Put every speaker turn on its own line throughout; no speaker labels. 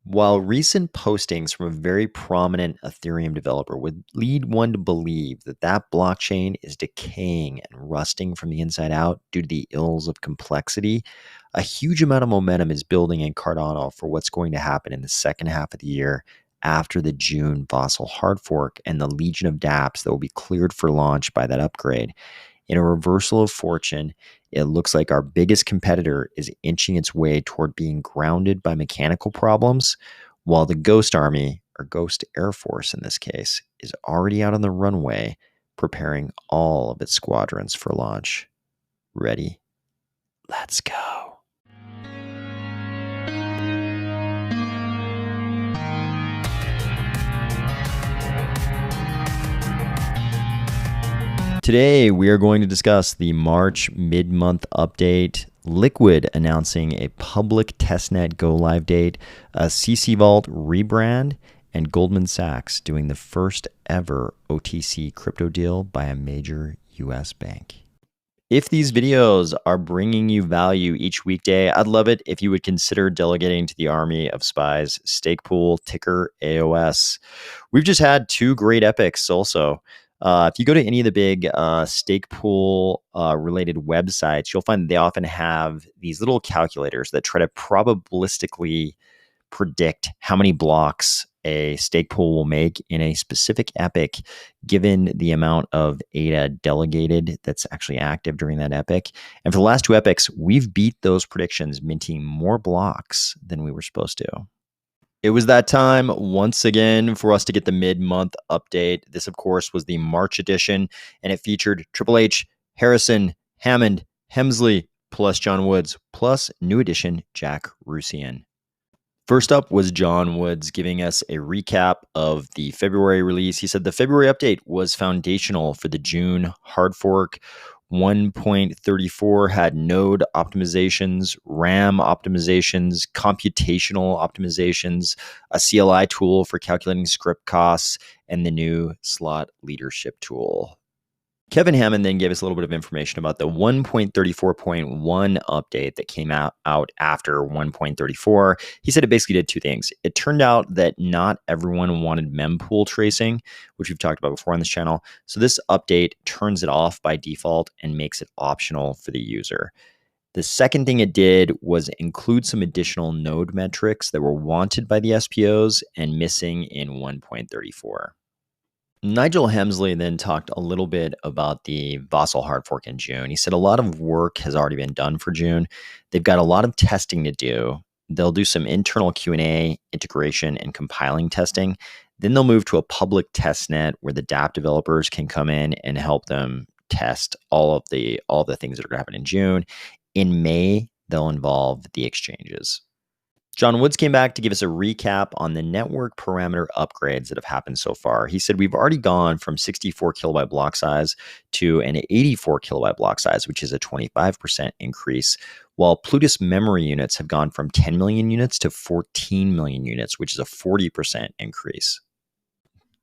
While recent postings from a very prominent Ethereum developer would lead one to believe that that blockchain is decaying and rusting from the inside out due to the ills of complexity, a huge amount of momentum is building in Cardano for what's going to happen in the second half of the year after the June Vasil hard fork and the legion of dApps that will be cleared for launch by that upgrade. In a reversal of fortune, it looks like our biggest competitor is inching its way toward being grounded by mechanical problems, while the Ghost Army, or Ghost Air Force in this case, is already out on the runway preparing all of its squadrons for launch. Ready? Let's go. Today, we are going to discuss the March mid-month update, Liqwid announcing a public testnet go-live date, a CCVault rebrand, and Goldman Sachs doing the first ever OTC crypto deal by a major US bank. If these videos are bringing you value each weekday, I'd love it if you would consider delegating to the army of Spies stake pool, ticker AOS. We've just had two great epics also. If you go to any of the big stake pool related websites, you'll find they often have these little calculators that try to probabilistically predict how many blocks a stake pool will make in a specific epoch, given the amount of ADA delegated that's actually active during that epoch. And for the last two epochs, we've beat those predictions, minting more blocks than we were supposed to. It was that time once again for us to get the mid-month update. This, of course, was the March edition, and it featured Triple H, Harrison, Hammond, Hemsley, plus John Woods, plus new addition Jack Russian. First up was John Woods giving us a recap of the February release. He said the February update was foundational for the June hard fork. 1.34 had node optimizations, RAM optimizations, computational optimizations, a CLI tool for calculating script costs, and the new slot leadership tool. Kevin Hammond then gave us a little bit of information about the 1.34.1 update that came out after 1.34. He said it basically did two things. It turned out that not everyone wanted mempool tracing, which we've talked about before on this channel. So this update turns it off by default and makes it optional for the user. The second thing it did was include some additional node metrics that were wanted by the SPOs and missing in 1.34. Nigel Hemsley then talked a little bit about the Vasil hard fork in June. He said a lot of work has already been done for June. They've got a lot of testing to do. They'll do some internal Q&A, integration, and compiling testing. Then they'll move to a public test net where the dApp developers can come in and help them test all the things that are going to happen in June. In May, they'll involve the exchanges. John Woods came back to give us a recap on the network parameter upgrades that have happened so far. He said we've already gone from 64 kilobyte block size to an 84 kilobyte block size, which is a 25% increase, while Plutus memory units have gone from 10 million units to 14 million units, which is a 40% increase.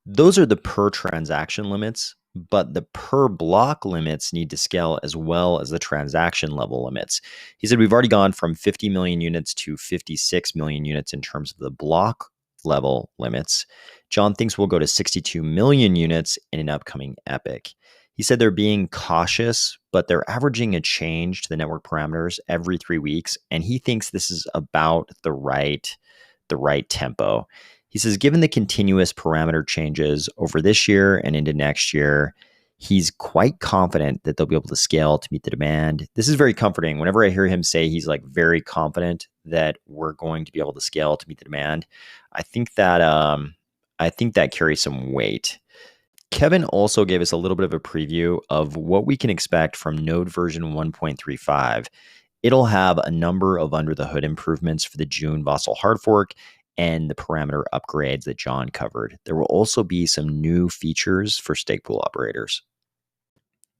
Those are the per transaction limits, but the per block limits need to scale as well as the transaction level limits. He said we've already gone from 50 million units to 56 million units in terms of the block level limits. John thinks we'll go to 62 million units in an upcoming epoch. He said they're being cautious, but they're averaging a change to the network parameters every 3 weeks, and he thinks this is about the right tempo. He says, given the continuous parameter changes over this year and into next year, he's quite confident that they'll be able to scale to meet the demand. This is very comforting. Whenever I hear him say he's like very confident that we're going to be able to scale to meet the demand, I think that carries some weight. Kevin also gave us a little bit of a preview of what we can expect from node version 1.35. It'll have a number of under the hood improvements for the June Vasil hard fork and the parameter upgrades that John covered. There will also be some new features for stake pool operators.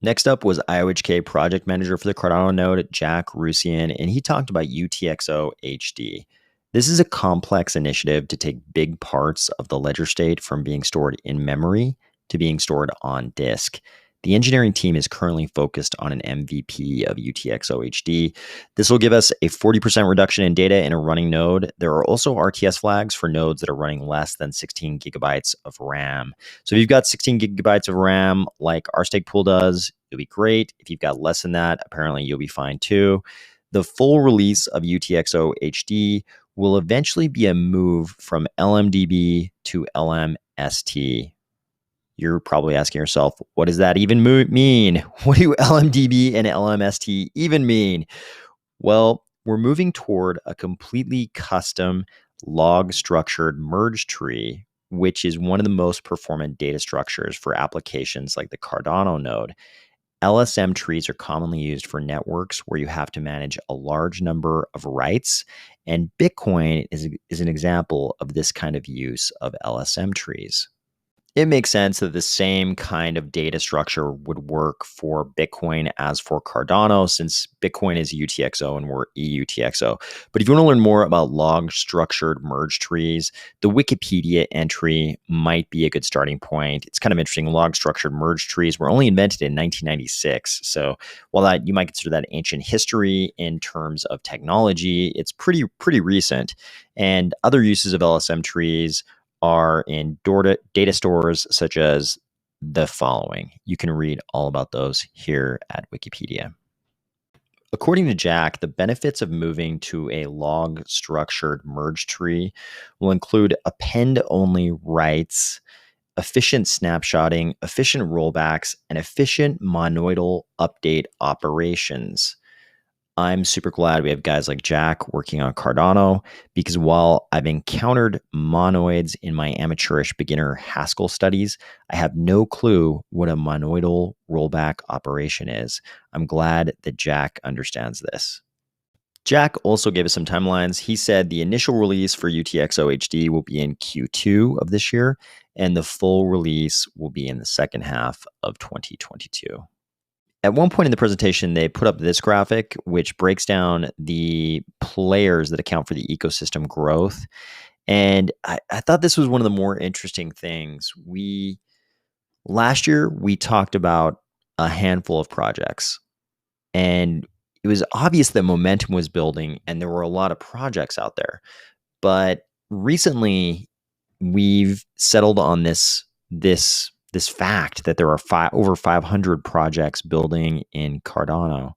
Next up was IOHK project manager for the Cardano node, Jack Russian, and he talked about UTXO HD. This is a complex initiative to take big parts of the ledger state from being stored in memory to being stored on disk. The engineering team is currently focused on an MVP of UTXO HD. This will give us a 40% reduction in data in a running node. There are also RTS flags for nodes that are running less than 16 gigabytes of RAM. So if you've got 16 gigabytes of RAM like our stake pool does, it'll be great. If you've got less than that, apparently you'll be fine too. The full release of UTXO HD will eventually be a move from LMDB to LMST. You're probably asking yourself, what does that even mean? What do LMDB and LMST even mean? Well, we're moving toward a completely custom log structured merge tree, which is one of the most performant data structures for applications like the Cardano node. LSM trees are commonly used for networks where you have to manage a large number of writes, and Bitcoin is an example of this kind of use of LSM trees. It makes sense that the same kind of data structure would work for Bitcoin as for Cardano, since Bitcoin is UTXO and we're EUTXO. But if you want to learn more about log structured merge trees, the Wikipedia entry might be a good starting point. It's kind of interesting. Log structured merge trees were only invented in 1996. So while that you might consider that ancient history in terms of technology, it's pretty recent. And other uses of LSM trees are in data stores such as the following. You can read all about those here at Wikipedia. According to Jack, the benefits of moving to a log structured merge tree will include append-only writes, efficient snapshotting, efficient rollbacks, and efficient monoidal update operations. I'm super glad we have guys like Jack working on Cardano, because while I've encountered monoids in my amateurish beginner Haskell studies, I have no clue what a monoidal rollback operation is. I'm glad that Jack understands this. Jack also gave us some timelines. He said the initial release for UTXO HD will be in Q2 of this year, and the full release will be in the second half of 2022. At one point in the presentation, they put up this graphic, which breaks down the players that account for the ecosystem growth. And I thought this was one of the more interesting things. Last year, we talked about a handful of projects, and it was obvious that momentum was building and there were a lot of projects out there. But recently, we've settled on this fact that there are over 500 projects building in Cardano.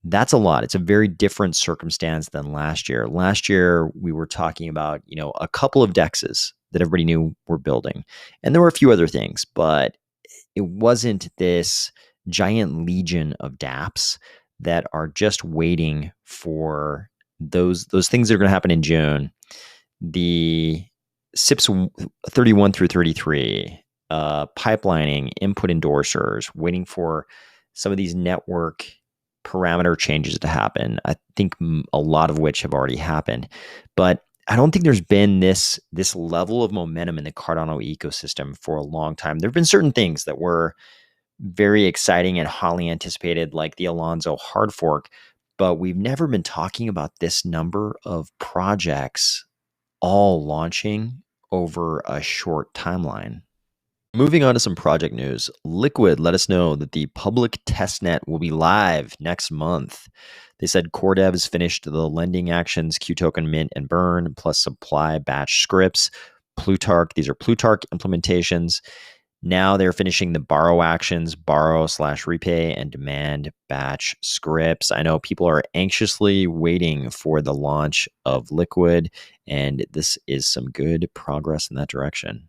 That's a lot. It's a very different circumstance than last year. Last year, we were talking about, a couple of dexes that everybody knew were building. And there were a few other things, but it wasn't this giant legion of dApps that are just waiting for those things that are going to happen in June. The SIPs 31 through 33, pipelining, input endorsers, waiting for some of these network parameter changes to happen. I think a lot of which have already happened, but I don't think there's been this level of momentum in the Cardano ecosystem for a long time. There have been certain things that were very exciting and highly anticipated, like the Alonzo hard fork, but we've never been talking about this number of projects all launching over a short timeline. Moving on to some project news, Liqwid let us know that the public testnet will be live next month. They said core devs finished the lending actions, Q token mint and burn, plus supply batch scripts. Plutarch, these are Plutarch implementations. Now they're finishing the borrow actions, borrow/repay, and demand batch scripts. I know people are anxiously waiting for the launch of Liqwid, and this is some good progress in that direction.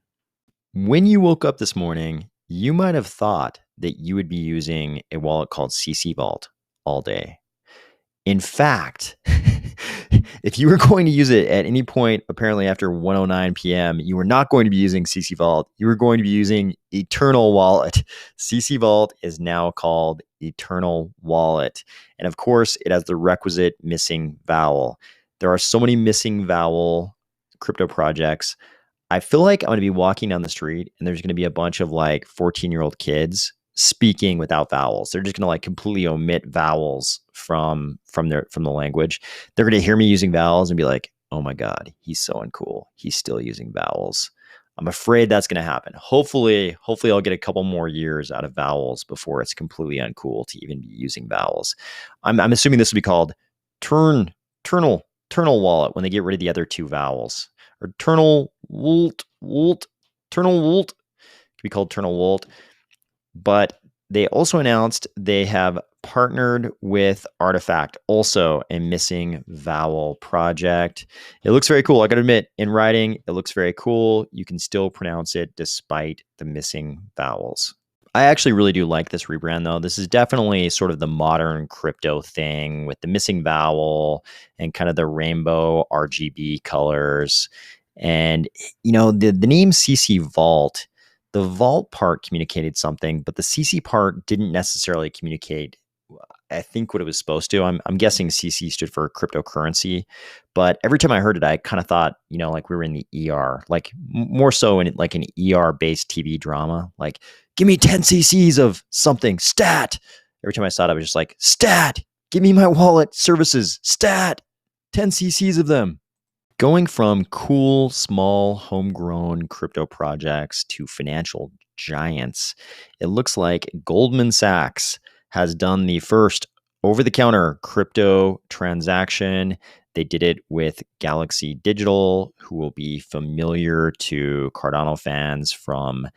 When you woke up this morning, you might have thought that you would be using a wallet called CCVault all day. In fact, if you were going to use it at any point, apparently after 1:09 p.m., you were not going to be using CCVault. You were going to be using Eternal Wallet. CCVault is now called Eternal Wallet. And of course, it has the requisite missing vowel. There are so many missing vowel crypto projects. I feel like I'm going to be walking down the street and there's going to be a bunch of 14-year-old kids speaking without vowels. They're just going to completely omit vowels from the language. They're going to hear me using vowels and be like, "Oh my God, he's so uncool. He's still using vowels." I'm afraid that's going to happen. Hopefully I'll get a couple more years out of vowels before it's completely uncool to even be using vowels. I'm assuming this will be called ternal wallet when they get rid of the other two vowels, or ternal wolt, ternal wolt. Could be called ternal wolt. But they also announced they have partnered with Artifact, also a missing vowel project. It looks very cool. I got to admit, in writing, it looks very cool. You can still pronounce it despite the missing vowels. I actually really do like this rebrand, though. This is definitely sort of the modern crypto thing with the missing vowel and kind of the rainbow RGB colors. And, the name CCVault, the vault part communicated something, but the CC part didn't necessarily communicate, I think, what it was supposed to. I'm guessing CC stood for cryptocurrency, but every time I heard it, I kind of thought, like we were in the ER, like more so in like an ER based TV drama, like give me 10 CCs of something, stat. Every time I saw it, I was just like, stat, give me my wallet services, stat, 10 CCs of them. Going from cool, small, homegrown crypto projects to financial giants, it looks like Goldman Sachs has done the first over-the-counter crypto transaction. They did it with Galaxy Digital, who will be familiar to Cardano fans from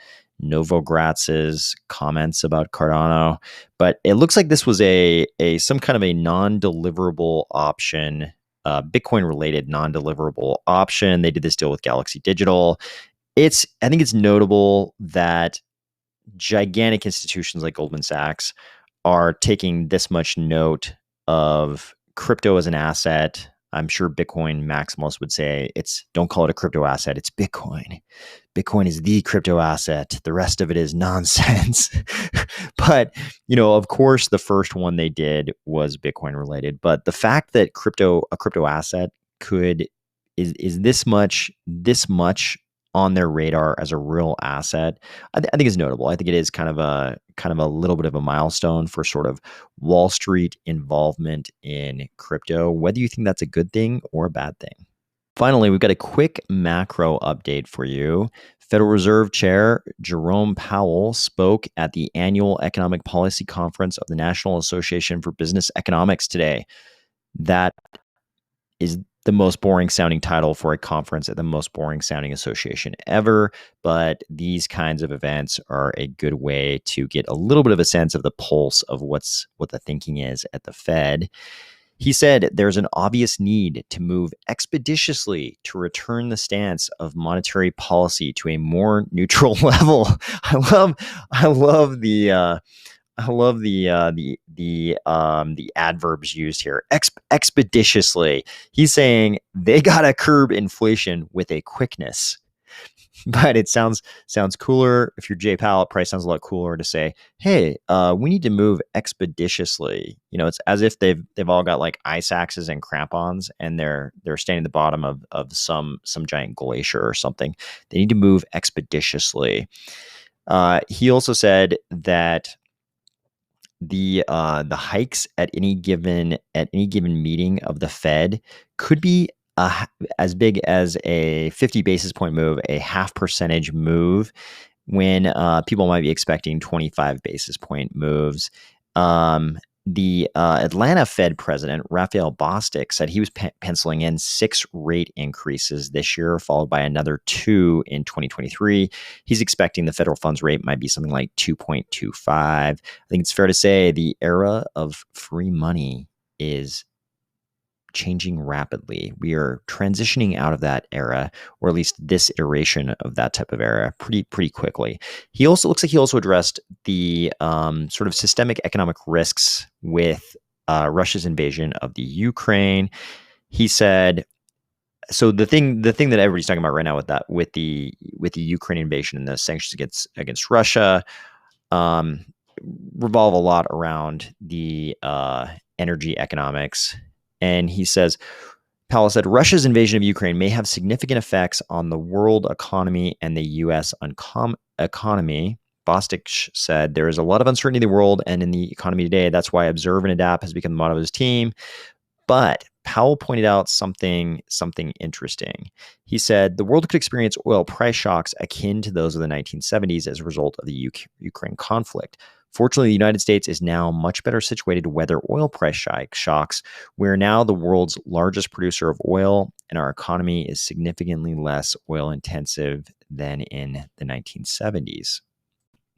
Novogratz's comments about Cardano. But it looks like this was a some kind of a non-deliverable option, Bitcoin-related non-deliverable option. They did this deal with Galaxy Digital. I think it's notable that gigantic institutions like Goldman Sachs are taking this much note of crypto as an asset. I'm sure Bitcoin maximalists would say don't call it a crypto asset, it's Bitcoin. Bitcoin is the crypto asset. The rest of it is nonsense. But, of course, the first one they did was Bitcoin related. But the fact that a crypto asset is this much on their radar as a real asset, I think is notable. I think it is kind of a little bit of a milestone for sort of Wall Street involvement in crypto, whether you think that's a good thing or a bad thing. Finally, we've got a quick macro update for you. Federal Reserve Chair Jerome Powell spoke at the annual Economic Policy Conference of the National Association for Business Economics today. That is the most boring sounding title for a conference at the most boring sounding association ever. But these kinds of events are a good way to get a little bit of a sense of the pulse of what the thinking is at the Fed. He said there's an obvious need to move expeditiously to return the stance of monetary policy to a more neutral level. I love the adverbs used here. Expeditiously. He's saying they gotta curb inflation with a quickness. But it sounds cooler. If you're Jay Powell, it probably sounds a lot cooler to say, hey, we need to move expeditiously. It's as if they've all got like ice axes and crampons and they're standing at the bottom of some giant glacier or something. They need to move expeditiously. He also said that the hikes at any given meeting of the Fed could be as big as a 50 basis point move, a 0.5% move, when people might be expecting 25 basis point moves. The Atlanta Fed president, Raphael Bostic, said he was penciling in 6 rate increases this year, followed by another 2 in 2023. He's expecting the federal funds rate might be something like 2.25. I think it's fair to say the era of free money is changing rapidly. We are transitioning out of that era, or at least this iteration of that type of era, pretty quickly. He also looks like he also addressed the sort of systemic economic risks with Russia's invasion of the Ukraine. He said, so the thing that everybody's talking about right now with the Ukrainian invasion and the sanctions against Russia revolve a lot around the energy economics. And he says, Powell said, Russia's invasion of Ukraine may have significant effects on the world economy and the U.S. economy. Bostic said, there is a lot of uncertainty in the world and in the economy today. That's why observe and adapt has become the motto of his team. But Powell pointed out something interesting. He said the world could experience oil price shocks akin to those of the 1970s as a result of the Ukraine conflict. Fortunately, the United States is now much better situated to weather oil price shocks. We're now the world's largest producer of oil, and our economy is significantly less oil intensive than in the 1970s.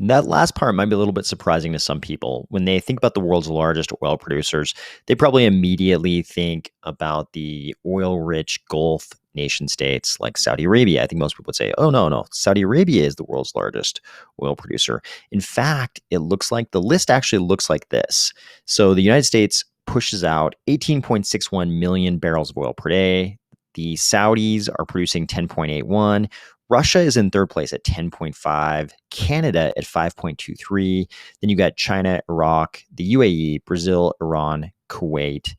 That last part might be a little bit surprising to some people. When they think about the world's largest oil producers, they probably immediately think about the oil-rich Gulf nation states like Saudi Arabia. I think most people would say, oh, no, Saudi Arabia is the world's largest oil producer. In fact, it looks like the list actually looks like this. So the United States pushes out 18.61 million barrels of oil per day. The Saudis are producing 10.81. Russia is in third place at 10.5, Canada at 5.23. Then you got China, Iraq, the UAE, Brazil, Iran, Kuwait,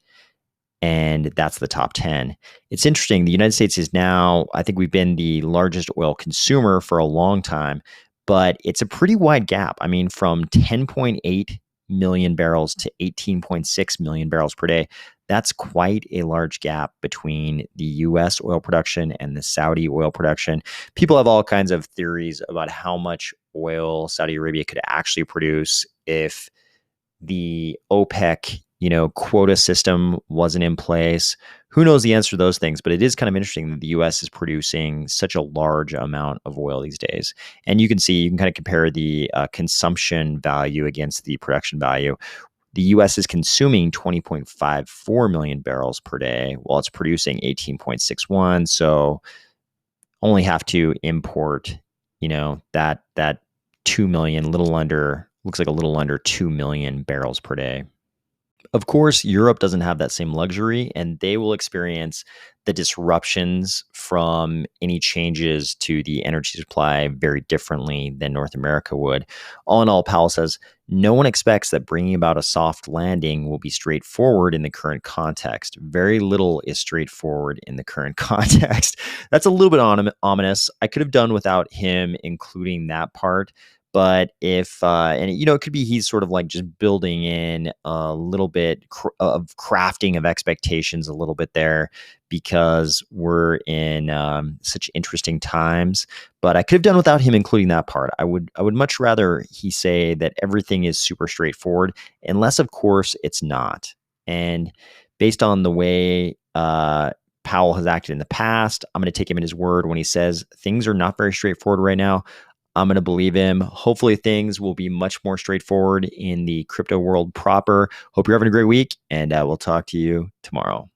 and that's the top 10. It's interesting. The United States is now, I think we've been the largest oil consumer for a long time, but it's a pretty wide gap. I mean, from 10.8 million barrels to 18.6 million barrels per day. That's quite a large gap between the US oil production and the Saudi oil production. People have all kinds of theories about how much oil Saudi Arabia could actually produce if the OPEC, quota system wasn't in place. Who knows the answer to those things, but it is kind of interesting that the US is producing such a large amount of oil these days. And you can kind of compare the consumption value against the production value. The US is consuming 20.54 million barrels per day while it's producing 18.61. So only have to import, that 2 million, looks like a little under 2 million barrels per day. Of course, Europe doesn't have that same luxury, and they will experience the disruptions from any changes to the energy supply very differently than North America would. All in all, Powell says, no one expects that bringing about a soft landing will be straightforward in the current context. Very little is straightforward in the current context. That's a little bit ominous. I could have done without him including that part. But if, it could be he's sort of like just building in a little bit of crafting of expectations a little bit there because we're in such interesting times. But I could have done without him including that part. I would much rather he say that everything is super straightforward, unless, of course, it's not. And based on the way Powell has acted in the past, I'm going to take him at his word when he says things are not very straightforward right now. I'm going to believe him. Hopefully things will be much more straightforward in the crypto world proper. Hope you're having a great week, and we'll talk to you tomorrow.